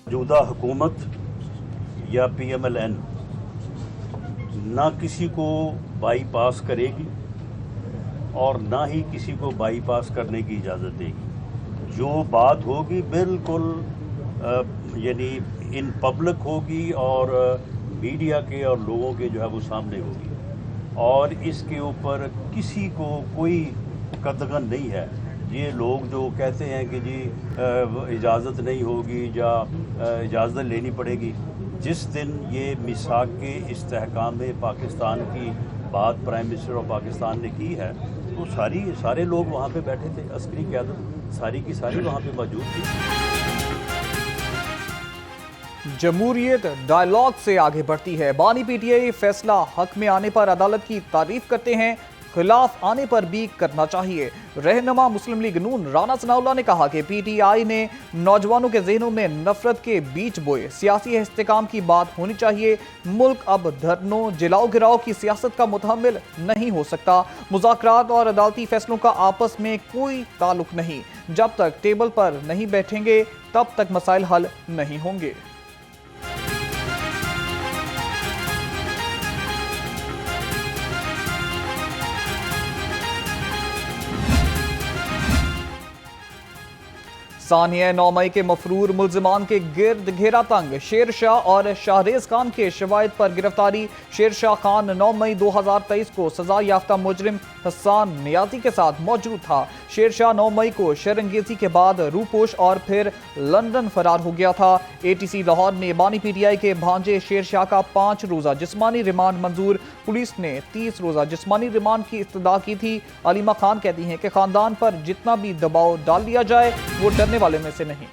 मौजूदा हुकूमत या PMLN ना किसी को बाईपास करेगी और ना ही किसी को बाईपास करने की इजाज़त देगी। जो बात होगी बिल्कुल यानी इन पब्लिक होगी और मीडिया के और लोगों के जो है वो सामने होगी, और इसके ऊपर किसी को कोई कदगन नहीं है। ये लोग जो कहते हैं कि जी इजाज़त नहीं होगी या इजाज़त लेनी पड़ेगी, जिस दिन ये मिसाक के इस्तेहकाम पाकिस्तान की बात प्राइम मिनिस्टर ऑफ पाकिस्तान ने की है, तो सारे लोग वहाँ पे बैठे थे, अस्करी क़यादत सारी की सारी वहाँ पे मौजूद थी। जमहूरियत डायलॉग से आगे बढ़ती है। बानी PTI फैसला हक में आने पर अदालत की तारीफ करते हैं, खिलाफ आने पर भी करना चाहिए। रहनुमा मुस्लिम लीग नून राना सनाउल्लाह ने कहा कि PTI ने नौजवानों के जहनों में नफरत के बीज बोए। सियासी इस्तेकाम की बात होनी चाहिए। मुल्क अब धरनों जलाओ गिराओ की सियासत का मुतहम्मिल नहीं हो सकता। मुज़ाकरात और अदालती फैसलों का आपस में कोई ताल्लुक नहीं। जब तक टेबल पर नहीं बैठेंगे तब तक मसाइल हल नहीं होंगे। सानिया 9 मई के मफरूर मुल्जिमान के गिर्द घेरा तंग। शेर शाह और शाहरेज खान के शवाहिद पर गिरफ्तारी। शेर शाह खान 9 मई 2023 को सजा याफ्ता मुजरिम हसन नियाजी के साथ मौजूद था। शेर शाह 9 मई को शरंगेजी के बाद रूपोश और फिर लंदन फरार हो गया था। ATC लाहौर ने बानी PTI के भांजे शेर शाह का 5 रोज़ा जिस्मानी रिमांड मंजूर। पुलिस ने 30 रोज़ा जिस्मानी रिमांड की इस्तदा की थी। अलीमा खान कहती हैं कि खानदान पर जितना भी दबाव डाल दिया जाए वो डरने वाले में से नहीं।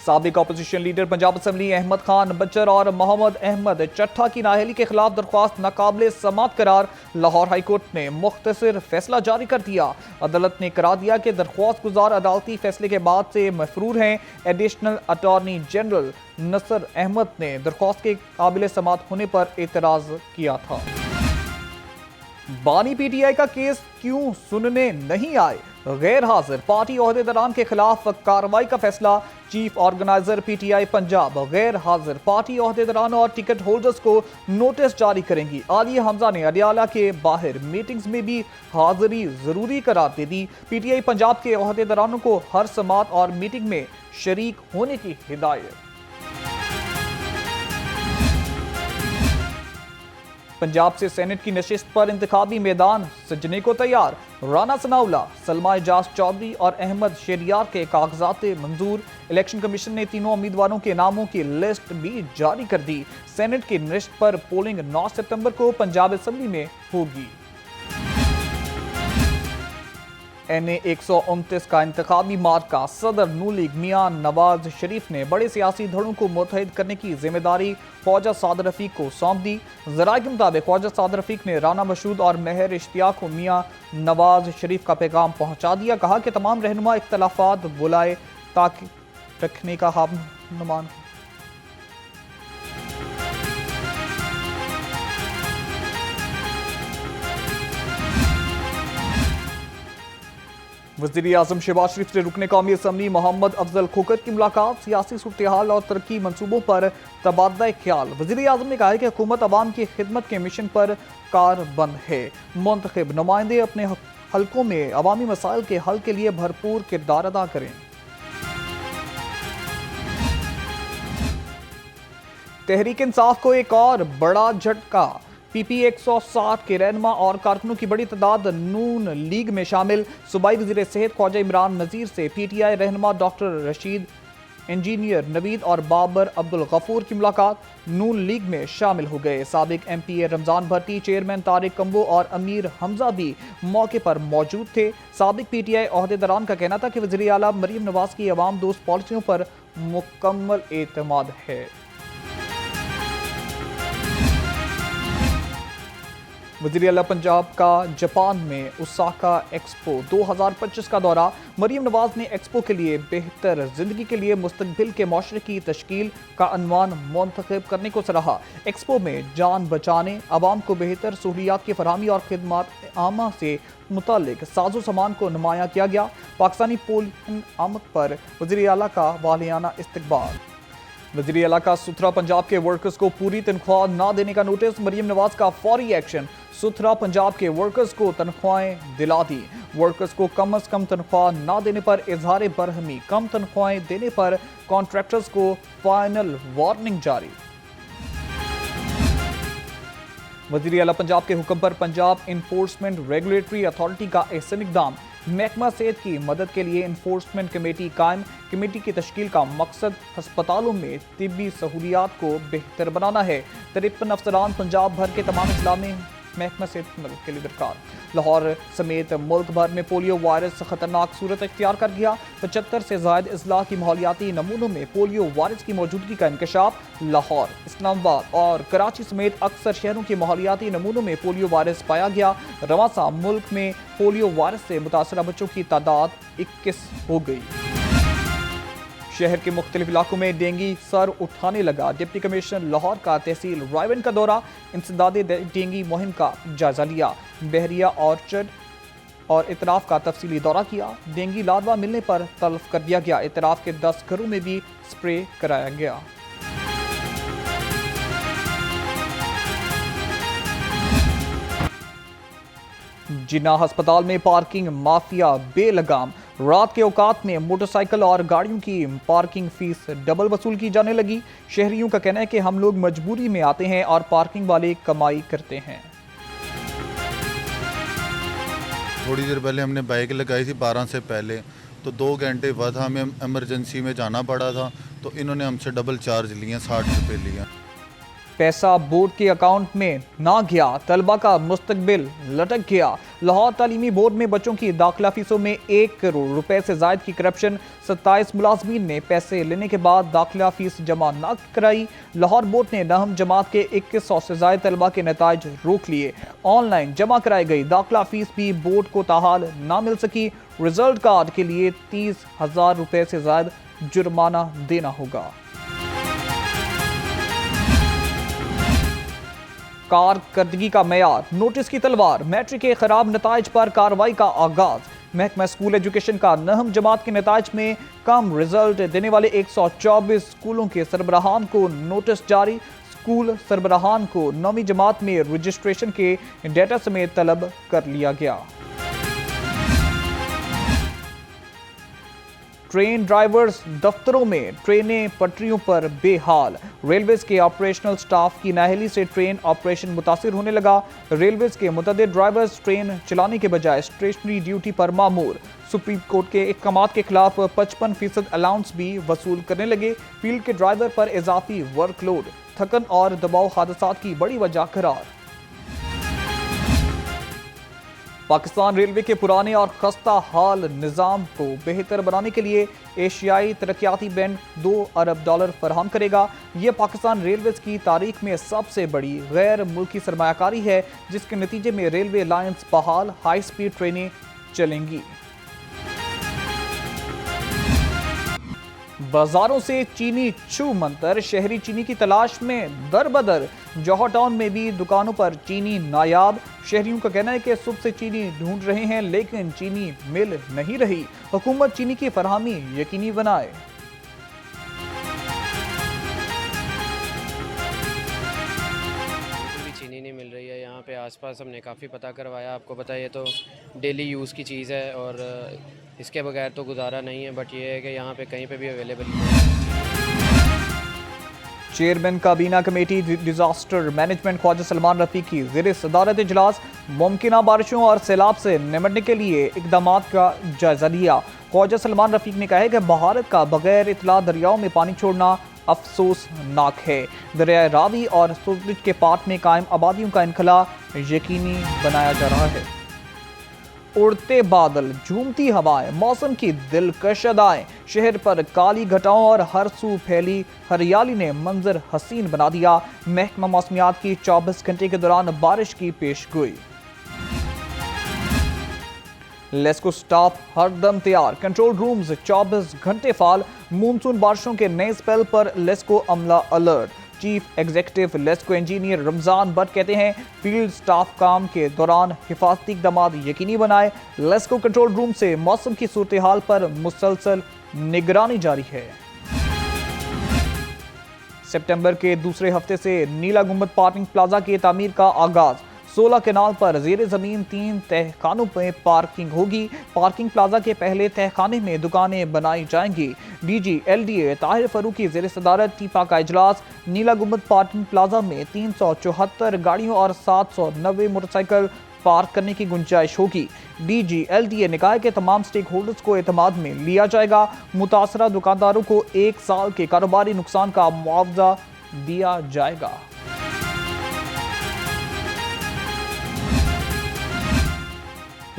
साबिक opposition leader Punjab assembly Ahmad Khan Bhachar और मोहम्मद अहमद चट्ठा की नाअहली के खिलाफ दरख्वास्त नाकाबिले समाअत करार। लाहौर हाई कोर्ट ने मुख्तसर फैसला जारी कर दिया। अदालत ने करार दिया कि दरख्वास्त गुजार अदालती फैसले के बाद से मफरूर हैं। एडिशनल अटॉर्नी जनरल नसर अहमद ने दरख्वास्त के काबिले समाअत होने पर एतराज किया था। बानी PTI का केस क्यों सुनने नहीं आए? गैर हाजिर पार्टी ओहदेदारान के खिलाफ कार्रवाई का फैसला। चीफ ऑर्गेनाइजर PTI पंजाब गैर हाजिर पार्टी ओहदेदारान और टिकट होल्डर्स को नोटिस जारी करेंगी। आलिया हमजा ने अडियाला के बाहर मीटिंग्स में भी हाजिरी जरूरी करार दे दी। PTI पंजाब के ओहदेदारानों को हर समाअत और मीटिंग में शरीक होने की हिदायत। पंजाब से सेनेट की नशिस्त पर इंतखाबी मैदान सजने को तैयार। राना सनाउल्लाह, सलमा एजाज चौधरी और अहमद शेरियार के कागजात मंजूर। इलेक्शन कमीशन ने तीनों उम्मीदवारों के नामों की लिस्ट भी जारी कर दी। सेनेट की नशिस्त पर पोलिंग 9 सितंबर को पंजाब असेंबली में होगी। NA 129 का इंतखाबी मार्का सदर नून लीग मियां नवाज शरीफ ने बड़े सियासी धड़ों को मुत्तहिद करने की जिम्मेदारी ख्वाजा सादर रफीक को सौंप दी। ज़राए के मुताबिक ख्वाजा सादर रफीक ने राना मशहूद और मेहर इश्तियाक को मियां नवाज शरीफ का पैगाम पहुंचा दिया। कहा कि तमाम रहनुमा इख्तलाफात बुलाए ताकि रखने का हमनुमान। वज़ीर-ए-आज़म शहबाज शरीफ से रुकने कौमी असम्बली मोहम्मद अफजल खोखर की मुलाकात। सियासी सूरत-ए-हाल और तरक्की मंसूबों पर तबादला ख्याल। वज़ीर-ए-आज़म ने कहा है कि हुकूमत अवाम की खिदमत के मिशन पर कारबंद है। मुंतखब नुमाइंदे अपने हलकों में अवामी मसाइल के हल के लिए भरपूर किरदार अदा करें। तहरीक इंसाफ को एक और बड़ा झटका। PP 160 के रहनुमा और कारकुनों की बड़ी तादाद नून लीग में शामिल। सूबाई वज़ीर सेहत ख्वाजा इमरान नज़ीर से PTI रहनुमा डॉक्टर रशीद, इंजीनियर नवीद और बाबर अब्दुल गफूर की मुलाकात। नून लीग में शामिल हो गए। साबिक MPA रमजान भट्टी, चेयरमैन तारिक कम्बो और अमीर हमजा भी मौके पर मौजूद थे। साबिक PTI ओहदेदारान का कहना था कि वज़ीर आला मरीम नवाज की अवाम दोस्त पॉलिसियों पर मुकम्मल एतमाद है। वज़ीर आला पंजाब का जापान में ओसाका एक्सपो 2025 का दौरा। मरीम नवाज ने एक्सपो के लिए बेहतर जिंदगी के लिए मुस्तकबिल के माशरे की तश्कील का अनवान मुंतखब करने को सराहा। एक्सपो में जान बचाने, आवाम को बेहतर सहूलियात की फरहमी और खिदमत आमा से मुतालिक साजो सामान को नुमाया किया गया। पाकिस्तानी पोलिंग आमद पर वज़ीर आला का वालियाना इस्तकबाल। वज़ीर आला का सुथरा पंजाब के वर्कर्स को पूरी तनख्वाह ना देने का नोटिस, मरियम नवाज का फौरी एक्शन, सुथरा पंजाब के वर्कर्स को तनख्वाहें दिला दी। वर्कर्स को कम से कम तनख्वाह ना देने पर इजहार बरहमी, कम तनख्वाहें देने पर कॉन्ट्रैक्टर्स को फाइनल वार्निंग जारी। वज़ीर आला पंजाब के हुक्म पर पंजाब इन्फोर्समेंट रेगुलेटरी अथॉरिटी का एहसन इक़दाम, महकमा सेहत की मदद के लिए इन्फोर्समेंट कमेटी कायम। कमेटी की तश्कील का मकसद हस्पतालों में तिब्बी सहूलियात को बेहतर बनाना है। 53 अफसरान पंजाब भर के तमाम अजला में महकमा सेहत की मदद के लिए दरकार। लाहौर समेत मुल्क भर में पोलियो वायरस खतरनाक सूरत इख्तियार कर गया। 75 से ज़ायद अजला की माहौलियाती नमूनों में पोलियो वायरस की मौजूदगी का इंकशाफ। लाहौर, इस्लामाबाद और कराची समेत अक्सर शहरों के माहौलियाती नमूनों में पोलियो वायरस पाया गया। रवां साल मुल्क में पोलियो वायरस से मुतासरा बच्चों की तादाद 21 हो गई। शहर के मुख्तलिफ इलाकों में डेंगू सर उठाने लगा। डिप्टी कमिश्नर लाहौर का तहसील रायवन का दौरा, इंसदादे डेंगू मुहिम का जायजा लिया। बहरिया ऑर्चर्ड और इतराफ का तफसीली दौरा किया। डेंगू लार्वा मिलने पर तल्फ कर दिया गया। इतराफ के 10 घरों में भी स्प्रे कराया गया। जिन्ना अस्पताल में पार्किंग माफिया बेलगाम, रात के औकात में मोटरसाइकिल और गाड़ियों की पार्किंग फीस डबल वसूल की जाने लगी। शहरियों का कहना है कि हम लोग मजबूरी में आते हैं और पार्किंग वाले कमाई करते हैं। थोड़ी देर पहले हमने बाइक लगाई थी 12 से पहले, तो 2 घंटे बाद हमें इमरजेंसी में जाना पड़ा था, तो इन्होंने हमसे डबल चार्ज लिए, 60 रुपये लिए। पैसा बोर्ड के अकाउंट में ना गया, तलबा का मुस्तकबिल लटक गया। लाहौर तालीमी बोर्ड में बच्चों की दाखिला फीसों में 1 करोड़ रुपए से जायद की करप्शन। 27 मुलाजमीन ने पैसे लेने के बाद दाखिला फीस जमा ना कराई। लाहौर बोर्ड ने नहम जमात के 2100 से जायद तलबा के नताइज रोक लिए। ऑनलाइन जमा कराई गई दाखिला फीस भी बोर्ड को ताहाल ना मिल सकी। रिजल्ट कार्ड के लिए 30,000 रुपए से जायद जुर्माना देना होगा। कारकर्दगी का मेयार, नोटिस की तलवार, मैट्रिक के खराब नताइज पर कार्रवाई का आगाज। महकमा स्कूल एजुकेशन का नहम जमात के नताइज में कम रिजल्ट देने वाले 124 स्कूलों के सरबराहान को नोटिस जारी। स्कूल सरबराहान को 9वीं जमात में रजिस्ट्रेशन के डेटा समेत तलब कर लिया गया। ट्रेन ड्राइवर्स दफ्तरों में, ट्रेनें पटरियों पर बेहाल। रेलवेज के ऑपरेशनल स्टाफ की नाअहली से ट्रेन ऑपरेशन मुतासिर होने लगा। रेलवेज के मुतअद्दिद ड्राइवर्स ट्रेन चलाने के बजाय स्टेशनरी ड्यूटी पर मामूर। सुप्रीम कोर्ट के अहकामात के खिलाफ 55% अलाउंस भी वसूल करने लगे। फील्ड के ड्राइवर पर इजाफी वर्कलोड, थकन और दबाव हादसात की बड़ी वजह करार। पाकिस्तान रेलवे के पुराने और खस्ता हाल निज़ाम को बेहतर बनाने के लिए एशियाई तरक्याती बैंक $2 अरब फराहम करेगा। यह पाकिस्तान रेलवेज की तारीख में सबसे बड़ी गैर मुल्की सरमायाकारी है, जिसके नतीजे में रेलवे लाइन्स बहाल, हाई स्पीड ट्रेनें चलेंगी। बाजारों से चीनी छू मंतर, शहरी चीनी की तलाश में दर बदर। जौहर टाउन में भी दुकानों पर चीनी नायाब। शहरियों का कहना है कि सुबह से चीनी ढूंढ रहे हैं लेकिन चीनी मिल नहीं रही। हुकूमत चीनी की फरहमी यकीनी बनाए। चीनी नहीं मिल रही है यहाँ पे आसपास, हमने काफ़ी पता करवाया। आपको पता है ये तो डेली यूज़ की चीज़ है और इसके बगैर तो गुजारा नहीं है, बट ये है कि यहाँ पे कहीं पे भी अवेलेबल नहीं है। चेयरमैन काबीना committee disaster management Khawaja Salman Rafique की ज़ेर सदारत इजलास, मुमकिन बारिशों और सैलाब से निपटने के लिए इक़दाम का जायजा लिया। ख्वाजा सलमान रफीक ने कहा है कि भारत का बगैर इतला दरियाओं में पानी छोड़ना अफसोसनाक है। दरिया रावी और सूरज के पाट में कायम आबादियों का इनखला यकीनी बनाया जा रहा है। उड़ते बादल, झूमती हवाएं, मौसम की दिलकश अदाएं, शहर पर काली घटाओं और हर सू फैली हरियाली ने मंजर हसीन बना दिया। महकमा मौसमियात की 24 घंटे के दौरान बारिश की पेशगोई। लेस्को स्टाफ हरदम तैयार, कंट्रोल रूम्स 24 घंटे फाल। मानसून बारिशों के नए स्पेल पर लेस्को अमला alert. Chief executive LESCO engineer Ramzan but कहते हैं फील्ड स्टाफ काम के दौरान हिफाजती इक़दाम यकीनी बनाए। लेस्को कंट्रोल रूम से मौसम की सूरत हाल पर मुसलसल निगरानी जारी है। सितंबर के दूसरे हफ्ते से नीला गुंबद पार्किंग प्लाजा की तामीर का आगाज। 16 केनाल पर ज़ेरे ज़मीन 3 तहखानों में पार्किंग होगी। पार्किंग प्लाजा के पहले तहखाने में दुकानें बनाई जाएंगी। डीजी LDA ताहिर फरूकी ज़ेरे सदारत टीपा का इजलास। नीला गुंबद पार्किंग प्लाजा में 374 गाड़ियों और 790 मोटरसाइकिल पार्क करने की गुंजाइश होगी। डीजी LDA ने कहा है कि तमाम स्टेक होल्डर्स को एतमाद में लिया जाएगा। मुतासरा दुकानदारों को 1 साल के कारोबारी नुकसान का मुआवजा दिया जाएगा।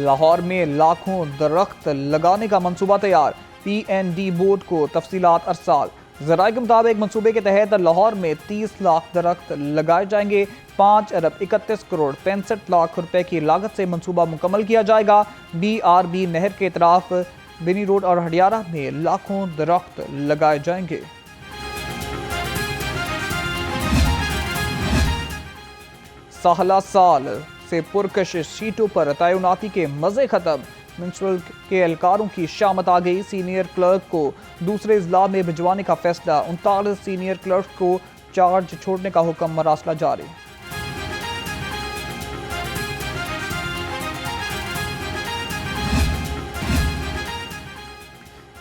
लाहौर में लाखों दरख्त लगाने का मंसूबा तैयार। PND बोर्ड को तफसीलात अरसाल। ज़राए के मुताबिक मंसूबे के तहत लाहौर में 30 लाख दरख्त लगाए जाएंगे। 5 अरब 31 करोड़ 65 लाख रुपए की लागत से मंसूबा मुकम्मल किया जाएगा। BRB नहर के तरफ बिनी रोड और हडियारा में लाखों दरख्त लगाए जाएंगे। साहला साल से पुरकश सीटों पर तैनाती के मजे खत्म। म्युनिसिपल के एहलकारों की शामत आ गई। सीनियर क्लर्क को दूसरे इजला में भिजवाने का फैसला। 39 सीनियर क्लर्क को चार्ज छोड़ने का हुक्म, मरासला जारी।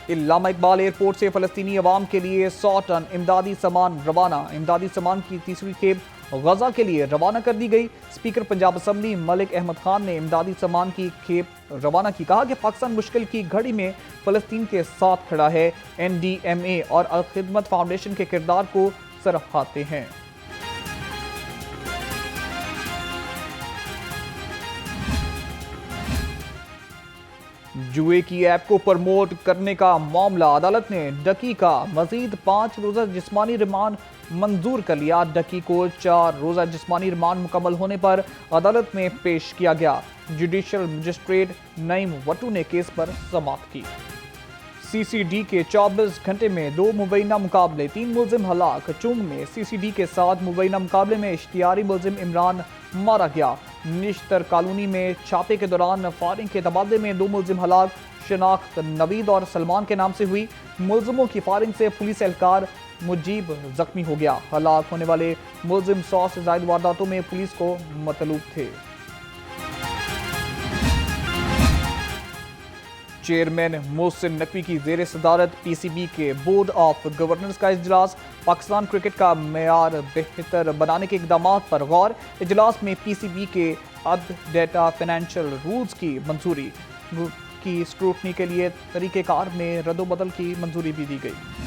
इल्लामा इकबाल एयरपोर्ट से फलस्तीनी अवाम के लिए 100 टन इमदादी सामान रवाना। इमदादी सामान की तीसरी खेप गजा के लिए रवाना कर दी गई। स्पीकर पंजाब असम्बली मलिक अहमद खान ने इमदादी सामान की खेप रवाना की। कहा कि पाकिस्तान मुश्किल की घड़ी में फलस्तीन के साथ खड़ा है। NDMA और अल खिदमत फाउंडेशन के किरदार को सराहते हैं। जुए की ऐप को प्रमोट करने का मामला। अदालत ने डकी का मजीद 5 रोज़ा जिस्मानी रिमांड मंजूर कर लिया। डकी को 4 रोज़ा जिस्मानी रिमांड मुकम्मल होने पर अदालत में पेश किया गया। जुडिशल मजिस्ट्रेट नईम वटू ने केस पर समाअत की। CCD के 24 घंटे में 2 मुबैना मुकाबले, 3 मुलजिम हलाक। चुंग में CCD के साथ मुबैना मुकाबले में इश्तियारी मुलजिम इमरान मारा गया। निश्तर कॉलोनी में छापे के दौरान फायरिंग के तबादले में 2 मुलजिम हलाक। शनाख्त नवीद और सलमान के नाम से हुई। मुलजिमों की फायरिंग से पुलिस एहलकार मुजीब जख्मी हो गया। हलाक होने वाले मुलजिम 100 से ज्यादा वारदातों में पुलिस को मतलूब थे। चेयरमैन मोहसिन नकवी की ज़ेरे सदारत PCB के बोर्ड ऑफ गवर्नर्स का इजलास। पाकिस्तान क्रिकेट का मेयार बेहतर बनाने के इकदाम पर गौर। इजलास में PCB के अपडेटा फाइनेंशियल रूल्स की मंजूरी की स्क्रूटनी के लिए तरीक़ेकार में रद्दोबदल की मंजूरी भी दी गई।